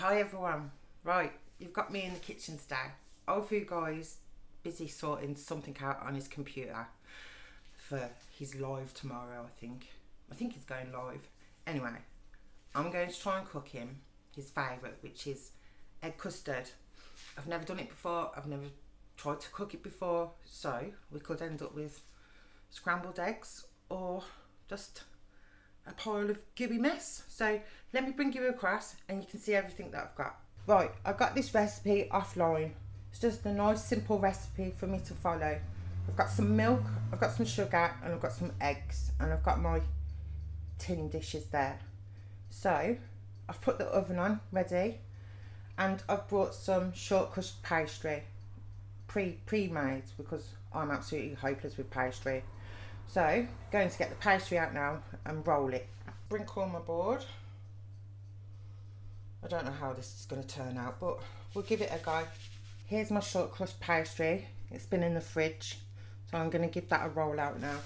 Hi everyone. Right, you've got me in the kitchen today. Old Food Guy's busy sorting something out on his computer for his live tomorrow, I think. I think he's going live. Anyway, I'm going to try and cook him his favourite, which is egg custard. I've never done it before, I've never tried to cook it before, so we could end up with scrambled eggs or just a pile of gooey mess. So let me bring you across and you can see everything that I've got. Right, I got this recipe offline. It's just a nice simple recipe for me to follow. I've got some milk, I've got some sugar, and I've got some eggs, and I've got my tin dishes there. So I've put the oven on ready, and I've brought some short crust pastry pre-made because I'm absolutely hopeless with pastry. So going to get the pastry out now and roll it. Sprinkle on my board. I don't know how this is going to turn out, but we'll give it a go. Here's my short crust pastry. It's been in the fridge, so I'm going to give that a roll out now.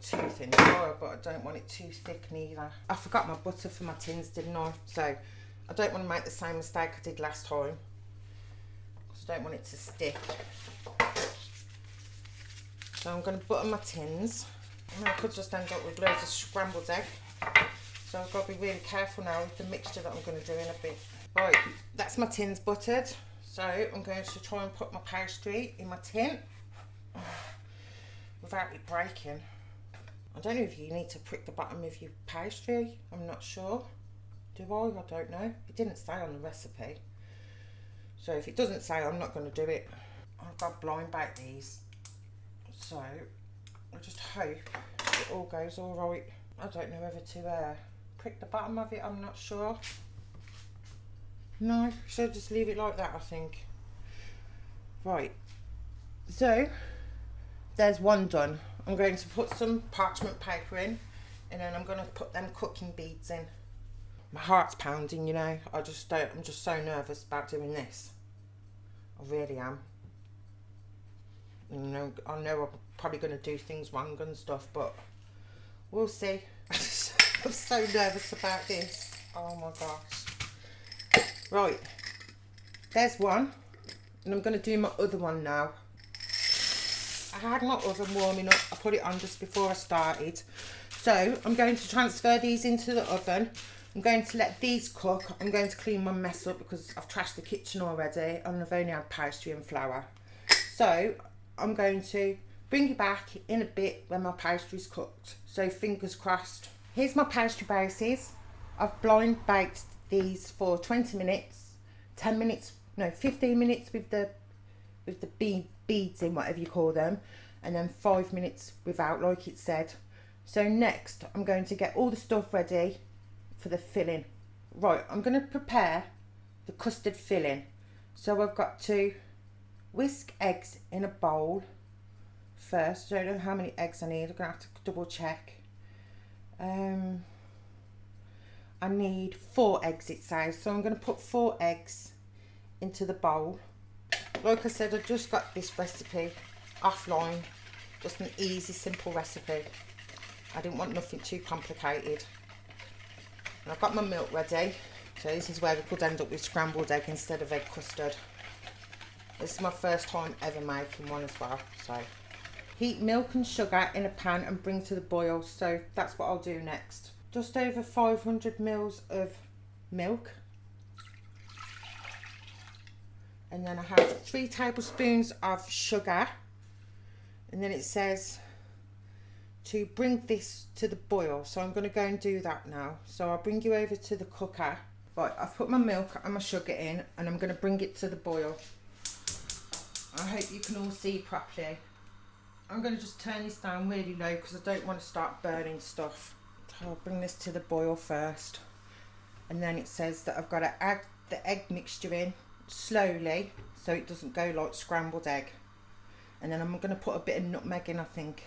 Too thin, but I don't want it too thick neither. I forgot my butter for my tins, didn't I? So I don't want to make the same mistake I did last time, because I don't want it to stick. So I'm going to butter my tins. And I could just end up with loads of scrambled egg. So I've got to be really careful now with the mixture that I'm going to do in a bit. Right, that's my tins buttered. So I'm going to try and put my pastry in my tin without it breaking. I don't know if you need to prick the bottom of your pastry. I'm not sure. Do I? I don't know. It didn't say on the recipe. So if it doesn't say, I'm not going to do it. I've got to blind bake these. So I just hope it all goes all right. I don't know whether to prick the bottom of it, I'm not sure. No, should I just leave it like that, I think. Right, so there's one done. I'm going to put some parchment paper in, and then I'm going to put them cooking beads in. My heart's pounding, you know. I'm just so nervous about doing this. I really am. You know, I know I'm probably going to do things wrong and stuff, but we'll see. I'm so nervous about this. Oh my gosh. Right, there's one, and I'm going to do my other one now. I had my oven warming up. I put it on just before I started. So I'm going to transfer these into the oven. I'm going to let these cook. I'm going to clean my mess up because I've trashed the kitchen already and I've only had pastry and flour. So I'm going to bring you back in a bit when my pastry's cooked. So fingers crossed. Here's my pastry bases. I've blind baked these for 20 minutes, 10 minutes, no, 15 minutes with the beads in, whatever you call them, and then 5 minutes without, like it said. So next I'm going to get all the stuff ready for the filling. Right, I'm going to prepare the custard filling. So I've got to whisk eggs in a bowl first. I don't know how many eggs I need. I'm going to have to double check. I need 4 eggs, it says. So I'm going to put 4 eggs into the bowl. Like I said, I just got this recipe offline. Just an easy, simple recipe. I didn't want nothing too complicated. And I've got my milk ready. So this is where we could end up with scrambled egg instead of egg custard. This is my first time ever making one as well. So heat milk and sugar in a pan and bring to the boil. So that's what I'll do next. Just over 500 mils of milk. And then I have 3 tablespoons of sugar. And then it says to bring this to the boil. So I'm going to go and do that now. So I'll bring you over to the cooker. Right, I've put my milk and my sugar in and I'm going to bring it to the boil. I hope you can all see properly. I'm going to just turn this down really low because I don't want to start burning stuff. So I'll bring this to the boil first. And then it says that I've got to add the egg mixture in slowly so it doesn't go like scrambled egg. And then I'm going to put a bit of nutmeg in, I think.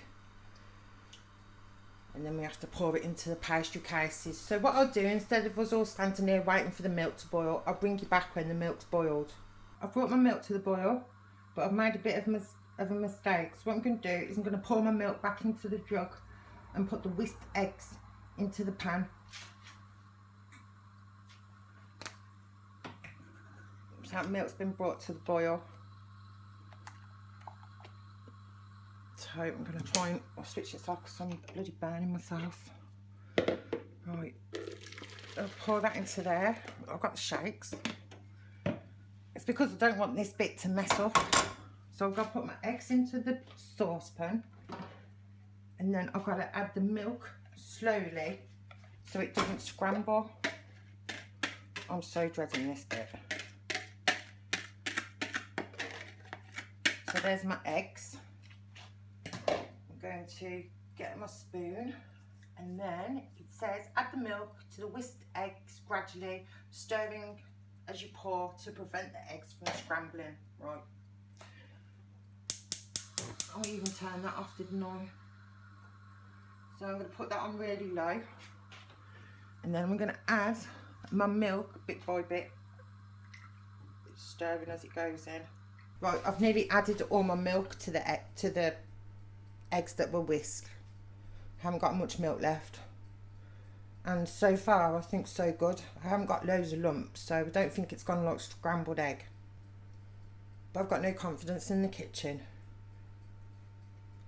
And then we have to pour it into the pastry cases. So what I'll do, instead of us all standing there waiting for the milk to boil, I'll bring you back when the milk's boiled. I've brought my milk to the boil, but I've made a bit of a mistake. So what I'm going to do is I'm going to pour my milk back into the jug and put the whisked eggs into the pan. That milk's been brought to the boil. So I'm going to try and switch this off because I'm bloody burning myself. Right, I'll pour that into there. I've got the shakes. It's because I don't want this bit to mess up. So I've got to put my eggs into the saucepan. And then I've got to add the milk slowly so it doesn't scramble. I'm so dreading this bit. So there's my eggs. I'm going to get my spoon, and then it says add the milk to the whisked eggs gradually, stirring as you pour to prevent the eggs from scrambling. Right. I'll even turn that off, didn't I? So I'm going to put that on really low, and then I'm going to add my milk bit by bit, stirring as it goes in. Right, I've nearly added all my milk to the eggs that were whisked. Haven't got much milk left, and so far I think so good. I haven't got loads of lumps, so I don't think it's gone like scrambled egg. But I've got no confidence in the kitchen.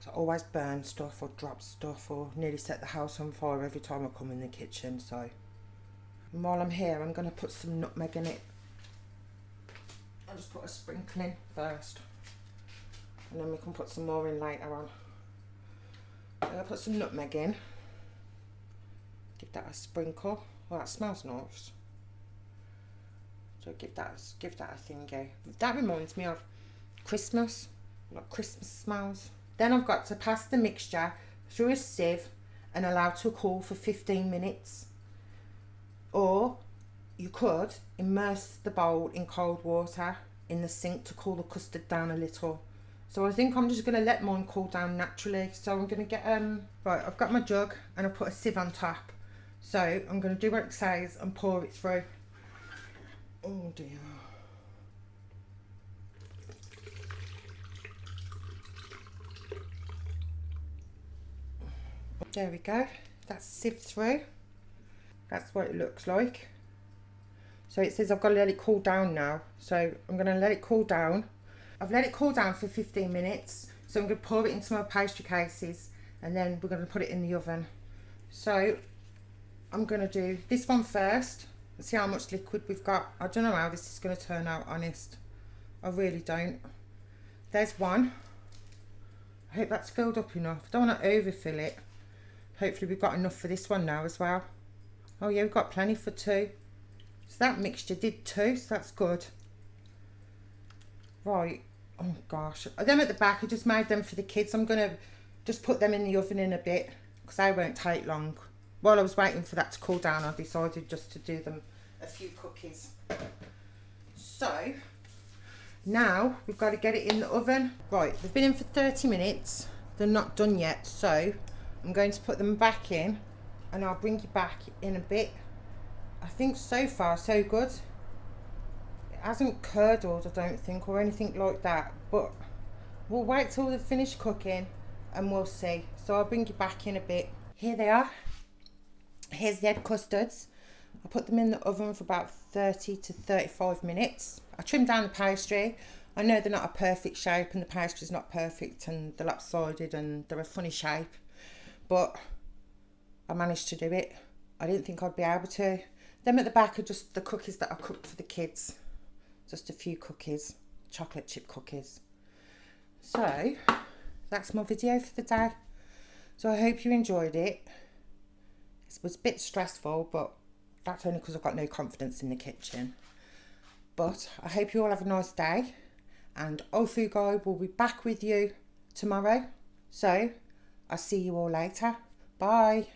I always burn stuff or drop stuff or nearly set the house on fire every time I come in the kitchen. So and while I'm here, I'm going to put some nutmeg in it. I'll just put a sprinkle in first, and then we can put some more in later on. I'll put some nutmeg in, give that a sprinkle. Well, that smells nice, so give that a thingy. That reminds me of Christmas, like Christmas smells. Then I've got to pass the mixture through a sieve and allow to cool for 15 minutes. Or you could immerse the bowl in cold water in the sink to cool the custard down a little. So I think I'm just going to let mine cool down naturally. So I'm going to get, right, I've got my jug and I've put a sieve on top. So I'm going to do what it says and pour it through. Oh dear. There we go, that's sieved through. That's what it looks like. So it says I've got to let it cool down now. So I'm going to let it cool down. I've let it cool down for 15 minutes. So I'm going to pour it into my pastry cases, and then we're going to put it in the oven. So I'm going to do this one first and see how much liquid we've got. I don't know how this is going to turn out, honest. I really don't. There's one. I hope that's filled up enough. I don't want to overfill it. Hopefully we've got enough for this one now as well. Oh yeah, we've got plenty for two. So that mixture did two, so that's good. Right, oh gosh. Them at the back, I just made them for the kids. I'm going to just put them in the oven in a bit because they won't take long. While I was waiting for that to cool down, I decided just to do them a few cookies. So, now we've got to get it in the oven. Right, they've been in for 30 minutes. They're not done yet, so I'm going to put them back in, and I'll bring you back in a bit. I think so far so good. It hasn't curdled, I don't think, or anything like that, but we'll wait till they've finished cooking and we'll see. So I'll bring you back in a bit. Here they are. Here's the egg custards. I put them in the oven for about 30 to 35 minutes. I trimmed down the pastry. I know they're not a perfect shape, and the pastry's not perfect, and they're lopsided and they're a funny shape, but I managed to do it. I didn't think I'd be able to. Them at the back are just the cookies that I cooked for the kids. Just a few cookies, chocolate chip cookies. So that's my video for the day. So I hope you enjoyed it. It was a bit stressful, but that's only because I've got no confidence in the kitchen. But I hope you all have a nice day, and Old Food Guy will be back with you tomorrow. So I'll see you all later. Bye.